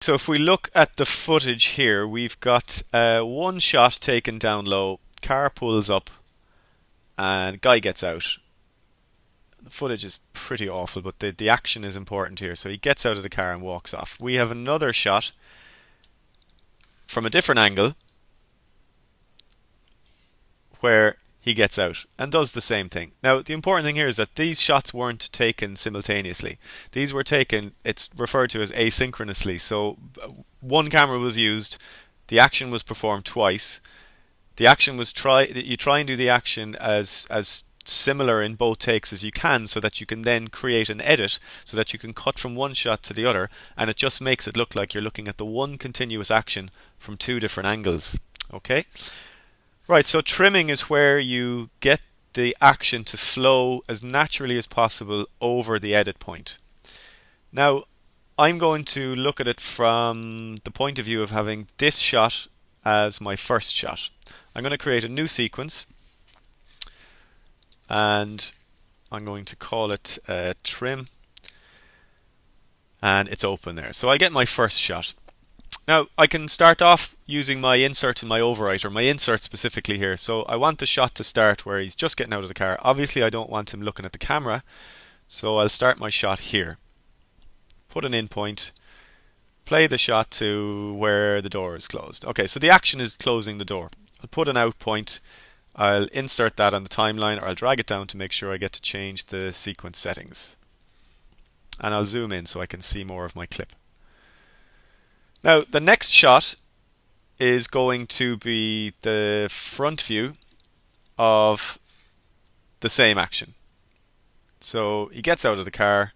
So if we look at the footage here, we've got one shot taken down low, car pulls up, and guy gets out. The footage is pretty awful, but the action is important here. So he gets out of the car and walks off. We have another shot from a different angle where he gets out and does the same thing. Now, the important thing here is that these shots weren't taken simultaneously. These were taken, it's referred to as asynchronously. So one camera was used, the action was performed twice. The action was you try and do the action as similar in both takes as you can, so that you can then create an edit so that you can cut from one shot to the other, and it just makes it look like you're looking at the one continuous action from two different angles. Okay? Right, so trimming is where you get the action to flow as naturally as possible over the edit point. Now, I'm going to look at it from the point of view of having this shot as my first shot. I'm going to create a new sequence, and I'm going to call it trim, and it's open there. So I get my first shot. Now, I can start off using my insert and my overwrite, or my insert specifically here. So I want the shot to start where he's just getting out of the car. Obviously, I don't want him looking at the camera, so I'll start my shot here. Put an in point, play the shot to where the door is closed. Okay, so the action is closing the door. I'll put an out point, I'll insert that on the timeline, or I'll drag it down to make sure I get to change the sequence settings. And I'll zoom in so I can see more of my clip. Now, the next shot is going to be the front view of the same action. So he gets out of the car,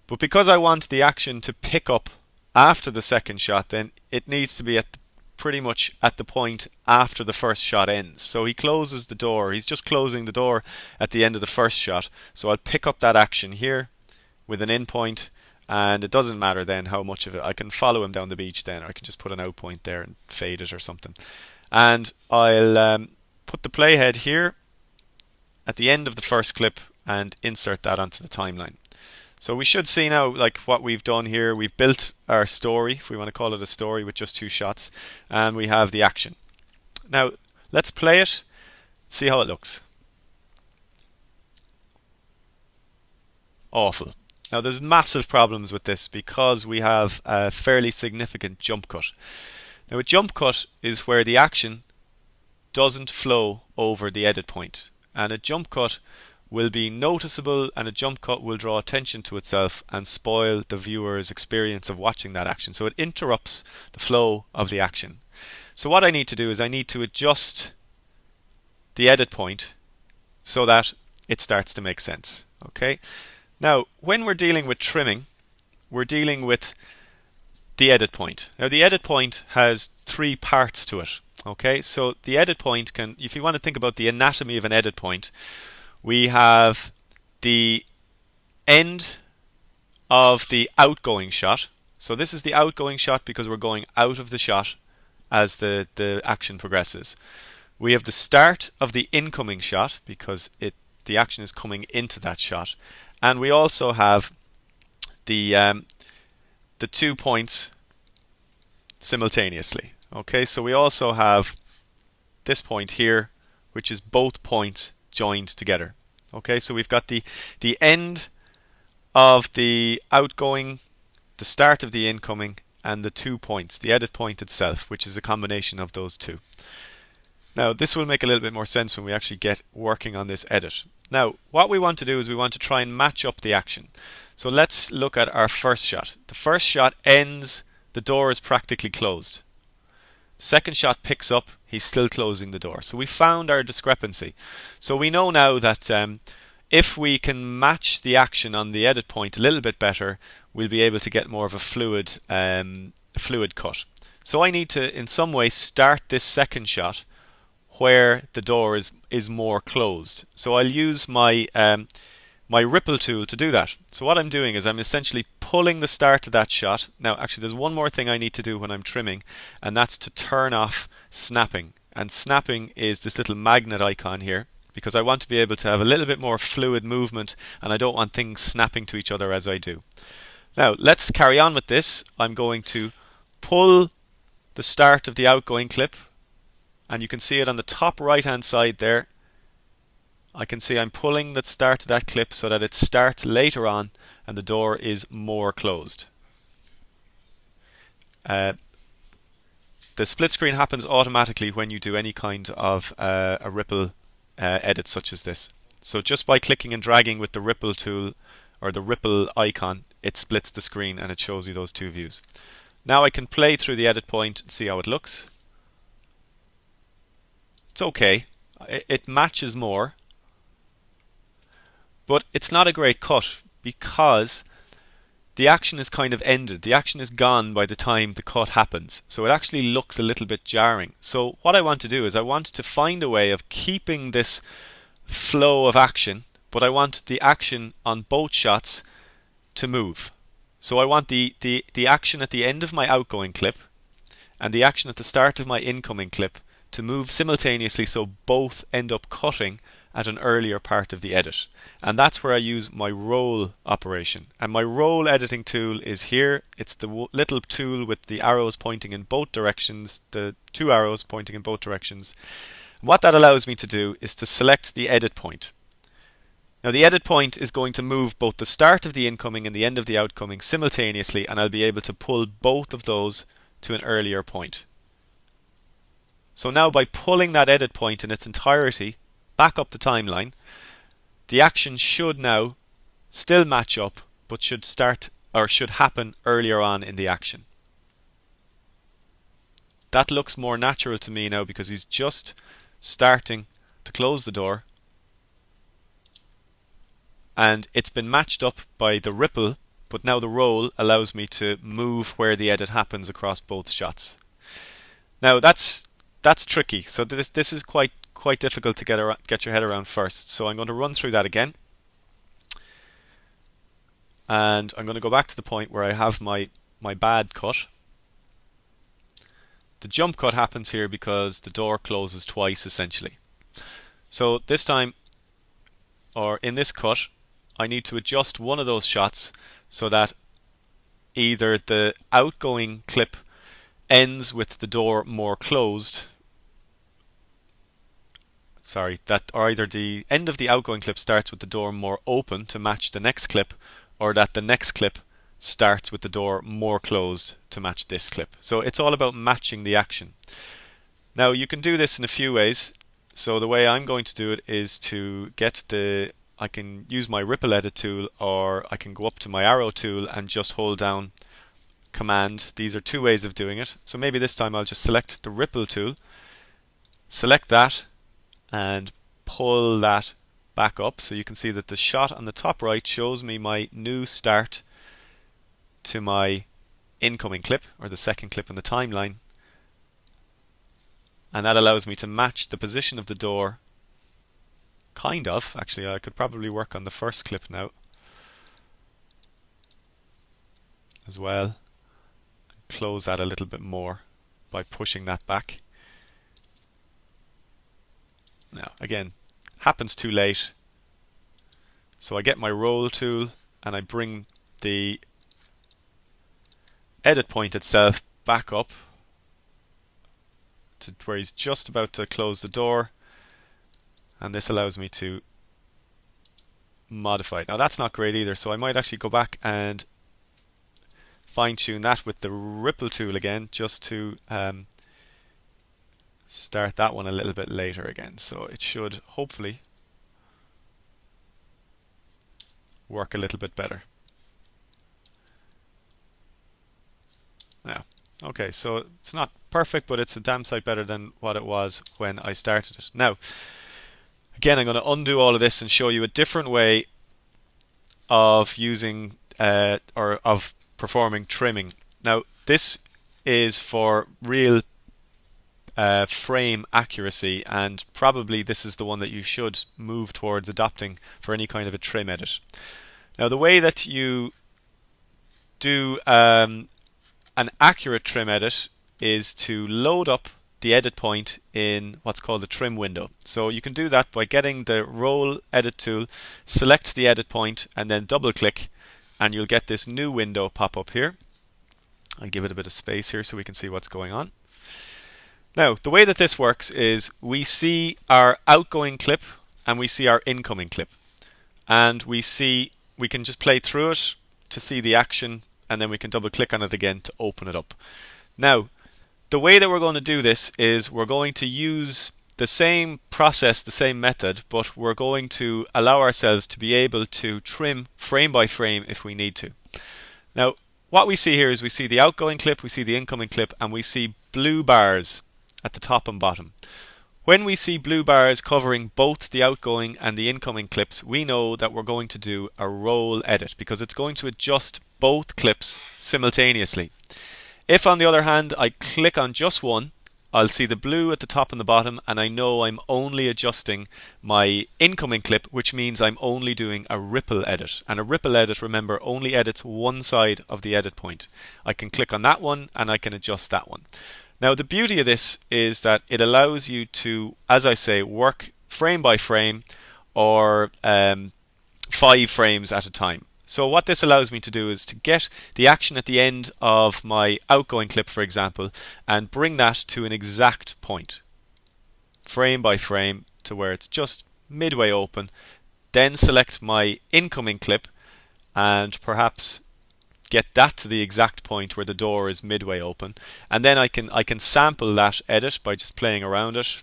but because I want the action to pick up after the second shot, then it needs to be at pretty much at the point after the first shot ends. So he closes the door. He's just closing the door at the end of the first shot. So I'll pick up that action here with an in point, and it doesn't matter then how much of it. I can follow him down the beach then, or I can just put an out point there and fade it or something. And I'll put the playhead here at the end of the first clip and insert that onto the timeline. So we should see now like what we've done here. We've built our story, if we want to call it a story, with just two shots, and we have the action. Now let's play it, see how it looks. Awful. Now there's massive problems with this because we have a fairly significant jump cut. Now a jump cut is where the action doesn't flow over the edit point, and a jump cut will be noticeable, and a jump cut will draw attention to itself and spoil the viewer's experience of watching that action. So it interrupts the flow of the action. So what I need to do is I need to adjust the edit point so that it starts to make sense. Okay? Now, when we're dealing with trimming, we're dealing with the edit point. Now, the edit point has three parts to it. Okay, so the edit point can, if you want to think about the anatomy of an edit point, we have the end of the outgoing shot. So this is the outgoing shot because we're going out of the shot as the action progresses. We have the start of the incoming shot because the action is coming into that shot. And we also have the 2 points simultaneously. Okay, so we also have this point here, which is both points joined together. Okay, so we've got the end of the outgoing, the start of the incoming, and the 2 points, the edit point itself, which is a combination of those two. Now, this will make a little bit more sense when we actually get working on this edit. Now, what we want to do is we want to try and match up the action. So let's look at our first shot. The first shot ends, the door is practically closed. Second shot picks up, he's still closing the door. So we found our discrepancy. So we know now that if we can match the action on the edit point a little bit better, we'll be able to get more of a fluid cut. So I need to, in some way, start this second shot where the door is more closed. So I'll use my my ripple tool to do that. So what I'm doing is I'm essentially pulling the start of that shot. Now actually there's one more thing I need to do when I'm trimming, and that's to turn off snapping. And snapping is this little magnet icon here, because I want to be able to have a little bit more fluid movement, and I don't want things snapping to each other as I do. Now let's carry on with this. I'm going to pull the start of the outgoing clip, and you can see it on the top right hand side there. I can see I'm pulling the start of that clip so that it starts later on and the door is more closed. The split screen happens automatically when you do any kind of a ripple edit such as this. So just by clicking and dragging with the ripple tool or the ripple icon, it splits the screen and it shows you those two views. Now I can play through the edit point and see how it looks. It's okay. It matches more, but it's not a great cut because the action is kind of ended. The action is gone by the time the cut happens. So it actually looks a little bit jarring. So what I want to do is I want to find a way of keeping this flow of action, but I want the action on both shots to move. So I want the action at the end of my outgoing clip and the action at the start of my incoming clip to move simultaneously, so both end up cutting at an earlier part of the edit. And that's where I use my roll operation. And my roll editing tool is here. It's the little tool with the arrows pointing in both directions, the two arrows pointing in both directions. And what that allows me to do is to select the edit point. Now the edit point is going to move both the start of the incoming and the end of the outgoing simultaneously, and I'll be able to pull both of those to an earlier point. So now by pulling that edit point in its entirety back up the timeline, the action should now still match up, but should start or should happen earlier on in the action. That looks more natural to me now because he's just starting to close the door and it's been matched up by the ripple, but now the roll allows me to move where the edit happens across both shots. Now that's tricky. So this is quite difficult to get your head around first. So I'm going to run through that again. And I'm going to go back to the point where I have my bad cut. The jump cut happens here because the door closes twice essentially. So this time, or in this cut, I need to adjust one of those shots so that either the outgoing clip ends with the door more closed, or either the end of the outgoing clip starts with the door more open to match the next clip, or that the next clip starts with the door more closed to match this clip. So it's all about matching the action. Now you can do this in a few ways. So the way I'm going to do it is to I can use my ripple edit tool, or I can go up to my arrow tool and just hold down Command. These are two ways of doing it. So maybe this time I'll just select the ripple tool, select that, and pull that back up. So you can see that the shot on the top right shows me my new start to my incoming clip, or the second clip in the timeline. And that allows me to match the position of the door. Kind of. Actually, I could probably work on the first clip now as well. Close that a little bit more by pushing that back. Now, again, happens too late. So I get my roll tool and I bring the edit point itself back up to where he's just about to close the door, and this allows me to modify it. Now that's not great either, so I might actually go back and fine-tune that with the ripple tool again, just to start that one a little bit later again. So it should hopefully work a little bit better. Now, okay, so it's not perfect, but it's a damn sight better than what it was when I started it. Now, again, I'm going to undo all of this and show you a different way of using or of performing trimming. Now, this is for real frame accuracy, and probably this is the one that you should move towards adopting for any kind of a trim edit. Now, the way that you do an accurate trim edit is to load up the edit point in what's called the trim window. So you can do that by getting the roll edit tool, select the edit point, and then double click and you'll get this new window pop up here. I'll give it a bit of space here so we can see what's going on. Now, the way that this works is we see our outgoing clip and we see our incoming clip. And we can just play through it to see the action, and then we can double click on it again to open it up. Now, the way that we're going to do this is we're going to use the same process, the same method, but we're going to allow ourselves to be able to trim frame by frame if we need to. Now, what we see here is we see the outgoing clip, we see the incoming clip, and we see blue bars at the top and bottom. When we see blue bars covering both the outgoing and the incoming clips, we know that we're going to do a roll edit because it's going to adjust both clips simultaneously. If, on the other hand, I click on just one, I'll see the blue at the top and the bottom, and I know I'm only adjusting my incoming clip, which means I'm only doing a ripple edit. And a ripple edit, remember, only edits one side of the edit point. I can click on that one and I can adjust that one. Now, the beauty of this is that it allows you to, as I say, work frame by frame or 5 frames at a time. So what this allows me to do is to get the action at the end of my outgoing clip, for example, and bring that to an exact point, frame by frame, to where it's just midway open. Then select my incoming clip and perhaps get that to the exact point where the door is midway open, and then I can sample that edit by just playing around it,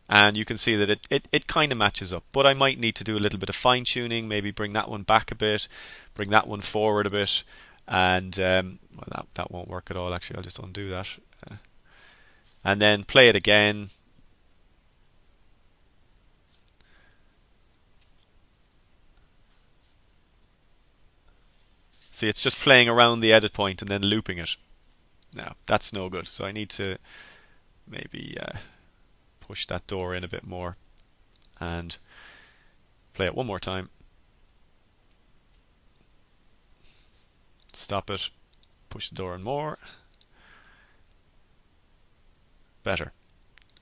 and you can see that it kind of matches up, but I might need to do a little bit of fine tuning, maybe bring that one back a bit, bring that one forward a bit, and well, that won't work at all. Actually, I'll just undo that, and then play it again. See, it's just playing around the edit point and then looping it. Now, that's no good, so I need to maybe push that door in a bit more and play it one more time. Stop it, push the door in more. Better.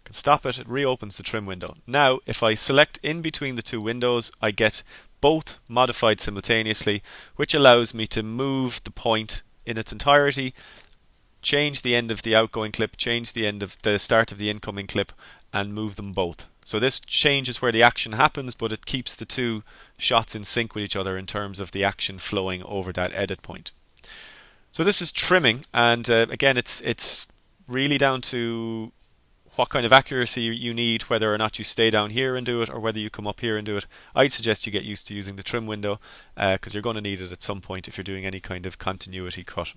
Can stop it, it reopens the trim window. Now, if I select in between the two windows, I get both modified simultaneously, which allows me to move the point in its entirety, change the end of the outgoing clip, change the end of the start of the incoming clip, and move them both. So this changes where the action happens, but it keeps the two shots in sync with each other in terms of the action flowing over that edit point. So this is trimming, and again, it's really down to what kind of accuracy you need, whether or not you stay down here and do it, or whether you come up here and do it. I'd suggest you get used to using the trim window because you're going to need it at some point if you're doing any kind of continuity cut.